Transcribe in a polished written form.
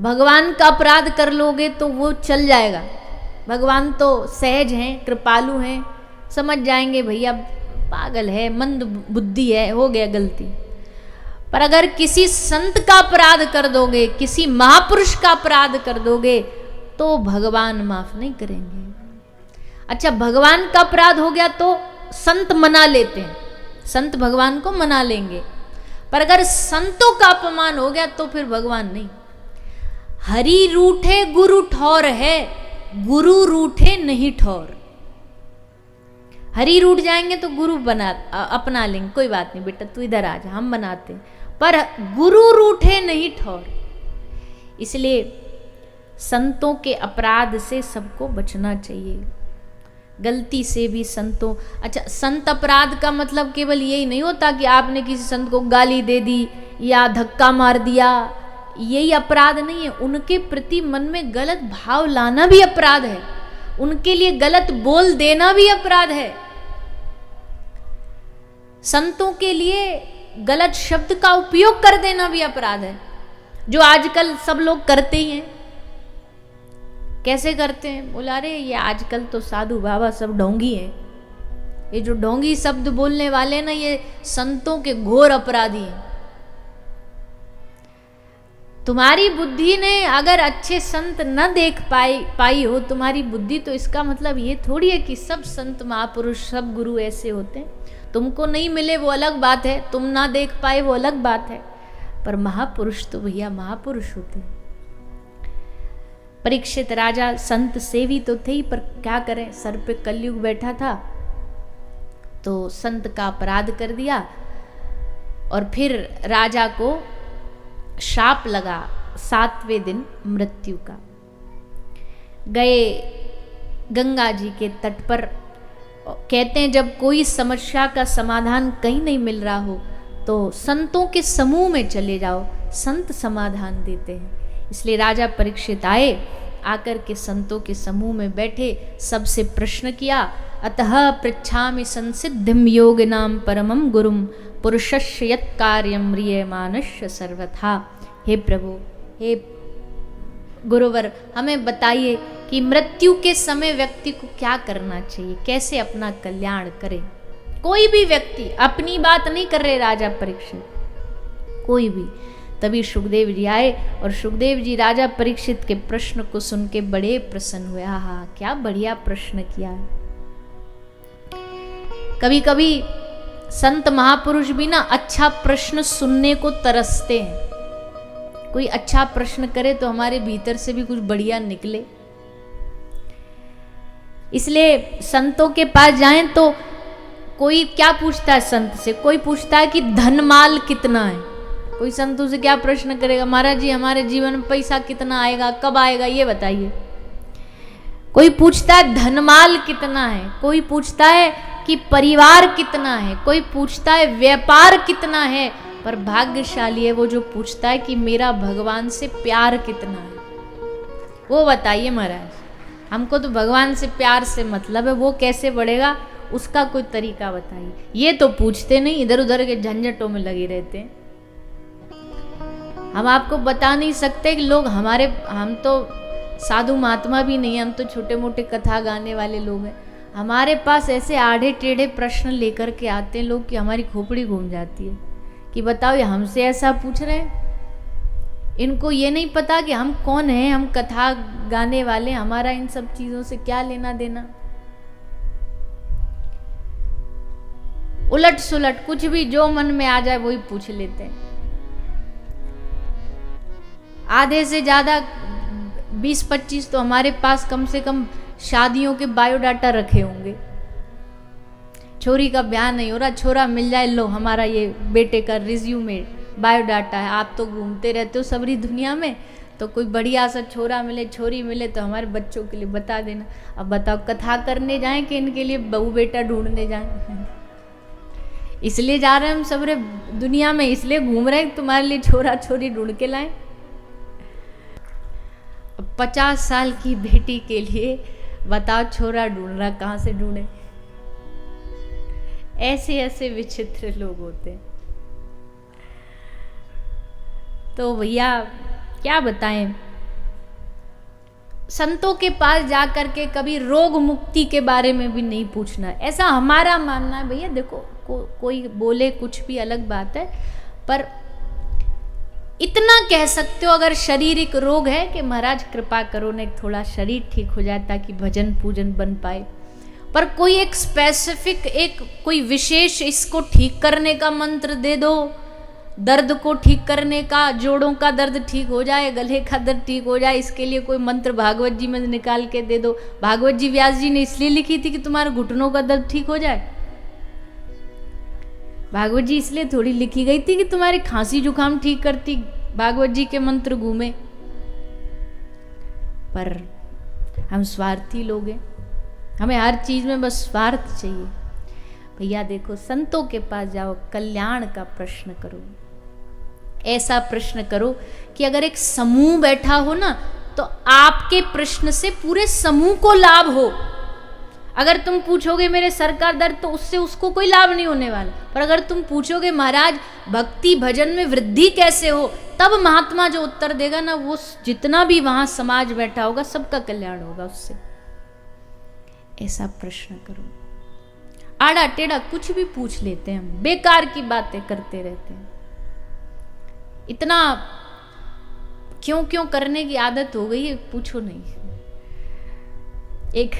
भगवान का अपराध कर लोगे तो वो चल जाएगा, भगवान तो सहज हैं, कृपालु हैं, समझ जाएंगे भैया पागल है, मंद बुद्धि है, हो गया गलती। पर अगर किसी संत का अपराध कर दोगे, किसी महापुरुष का अपराध कर दोगे, तो भगवान माफ नहीं करेंगे। अच्छा, भगवान का अपराध हो गया तो संत मना लेते हैं, संत भगवान को मना लेंगे, पर अगर संतों का अपमान हो गया तो फिर भगवान नहीं। हरि रूठे गुरु ठौर है, गुरु रूठे नहीं ठौर। हरि रूठ जाएंगे तो गुरु अपना लेंगे, कोई बात नहीं बेटा तू इधर आ जा, हम बनाते, पर गुरु रूठे नहीं ठौर। इसलिए संतों के अपराध से सबको बचना चाहिए, गलती से भी संतों। अच्छा, संत अपराध का मतलब केवल यही नहीं होता कि आपने किसी संत को गाली दे दी या धक्का मार दिया, यही अपराध नहीं है। उनके प्रति मन में गलत भाव लाना भी अपराध है, उनके लिए गलत बोल देना भी अपराध है, संतों के लिए गलत शब्द का उपयोग कर देना भी अपराध है, जो आजकल सब लोग करते ही हैं। कैसे करते हैं? बोला अरे ये आजकल तो साधु बाबा सब ढोंगी हैं, ये जो ढोंगी शब्द बोलने वाले ना ये संतों के घोर अपराधी हैं। तुम्हारी बुद्धि ने अगर अच्छे संत न देख पाई हो तुम्हारी बुद्धि, तो इसका मतलब ये थोड़ी है कि सब संत महापुरुष सब गुरु ऐसे होते हैं। तुमको नहीं मिले वो अलग बात है, तुम ना देख पाए वो अलग बात है, पर महापुरुष तो भैया महापुरुष होते हैं। परीक्षित राजा संत सेवी तो थे ही, पर क्या करें, सर पे कलयुग बैठा था तो संत का अपराध कर दिया, और फिर राजा को शाप लगा 7वें दिन मृत्यु का। गए गंगा जी के तट पर, कहते हैं जब कोई समस्या का समाधान कहीं नहीं मिल रहा हो तो संतों के समूह में चले जाओ, संत समाधान देते हैं। इसलिए राजा परीक्षित आए, आकर के संतों के समूह में बैठे, सबसे प्रश्न किया, अतः पृच्छामि संसिद्धिम योग नाम परमम गुरुम पुरुषस्य यत् कार्यं म्रियमाणस्य सर्वथा। हे प्रभु, हे गुरुवर, हमें बताइए कि मृत्यु के समय व्यक्ति को क्या करना चाहिए, कैसे अपना कल्याण करे। कोई भी व्यक्ति अपनी बात नहीं कर रहे राजा परीक्षित, कोई भी। तभी सुखदेव जी आए और सुखदेव जी राजा परीक्षित के प्रश्न को सुन के बड़े प्रसन्न हुए। हाँ, क्या बढ़िया प्रश्न किया है। कभी कभी संत महापुरुष भी ना अच्छा प्रश्न सुनने को तरसते हैं। कोई अच्छा प्रश्न करे तो हमारे भीतर से भी कुछ बढ़िया निकले। इसलिए संतों के पास जाएं तो कोई क्या पूछता है संत से, कोई पूछता है कि धनमाल कितना है। कोई संतों से क्या प्रश्न करेगा, महाराज जी हमारे जीवन में पैसा कितना आएगा, कब आएगा, ये बताइए। कोई पूछता है धनमाल कितना है, कोई पूछता है कि परिवार कितना है, कोई पूछता है व्यापार कितना है, पर भाग्यशाली है वो जो पूछता है कि मेरा भगवान से प्यार कितना है। वो बताइए महाराज, हमको तो भगवान से प्यार से मतलब है, वो कैसे बढ़ेगा उसका कोई तरीका बताइए। ये तो पूछते नहीं, इधर उधर के झंझटों में लगे रहते हैं। हम आपको बता नहीं सकते कि लोग हम तो साधु महात्मा भी नहीं, हम तो छोटे मोटे कथा गाने वाले लोग हैं। हमारे पास ऐसे आड़े टेढ़े प्रश्न लेकर के आते हैं लोग कि हमारी खोपड़ी घूम जाती है कि बताओ ये हमसे ऐसा पूछ रहे हैं। इनको ये नहीं पता कि हम कौन हैं, हम कथा गाने वाले, हमारा इन सब चीजों से क्या लेना देना। उलट सुलट कुछ भी जो मन में आ जाए वही पूछ लेते हैं। आधे से ज़्यादा 20-25 तो हमारे पास कम से कम शादियों के बायोडाटा रखे होंगे। छोरी का ब्याह नहीं हो रहा, छोरा मिल जाए, लो हमारा ये बेटे का रिज्यूमे बायोडाटा है। आप तो घूमते रहते हो सबरी दुनिया में, तो कोई बढ़िया सा छोरा मिले, छोरी मिले तो हमारे बच्चों के लिए बता देना। अब बताओ कथा करने जाएं कि इनके लिए बहू बेटा ढूंढने जाएं। इसलिए जा रहे हैं हम सबरे दुनिया में, इसलिए घूम रहे हैं तुम्हारे लिए छोरा छोरी ढूंढ के लाएं। 50 साल की बेटी के लिए बताओ छोरा ढूंढ रहा, कहाँ से ढूंढे। ऐसे ऐसे विचित्र लोग होते हैं। तो भैया क्या बताएं, संतों के पास जाकर के कभी रोग मुक्ति के बारे में भी नहीं पूछना है, ऐसा हमारा मानना है। भैया देखो कोई बोले कुछ भी अलग बात है, पर इतना कह सकते हो अगर शारीरिक रोग है कि महाराज कृपा करो ना थोड़ा शरीर ठीक हो जाए ताकि भजन पूजन बन पाए। पर कोई एक स्पेसिफिक एक कोई विशेष इसको ठीक करने का मंत्र दे दो, दर्द को ठीक करने का, जोड़ों का दर्द ठीक हो जाए, गले का दर्द ठीक हो जाए, इसके लिए कोई मंत्र भागवत जी में निकाल के दे दो। भागवत जी व्यास जी ने इसलिए लिखी थी कि तुम्हारे घुटनों का दर्द ठीक हो जाए। भागवत जी इसलिए थोड़ी लिखी गई थी कि तुम्हारी खांसी जुकाम ठीक करती, भागवत जी के मंत्र घूमे। पर हम स्वार्थी लोग हैं, हमें हर चीज में बस स्वार्थ चाहिए। भैया देखो संतों के पास जाओ, कल्याण का प्रश्न करो, ऐसा प्रश्न करो कि अगर एक समूह बैठा हो ना तो आपके प्रश्न से पूरे समूह को लाभ हो। अगर तुम पूछोगे मेरे सर का दर्द तो उससे उसको कोई लाभ नहीं होने वाला, पर अगर तुम पूछोगे महाराज भक्ति भजन में वृद्धि कैसे हो, तब महात्मा जो उत्तर देगा ना वो जितना भी वहां समाज बैठा होगा सबका कल्याण होगा उससे। ऐसा प्रश्न करो। आड़ा टेढ़ा कुछ भी पूछ लेते हैं, बेकार की बातें करते रहते हैं। इतना क्यों करने की आदत हो गई है, पूछो नहीं। एक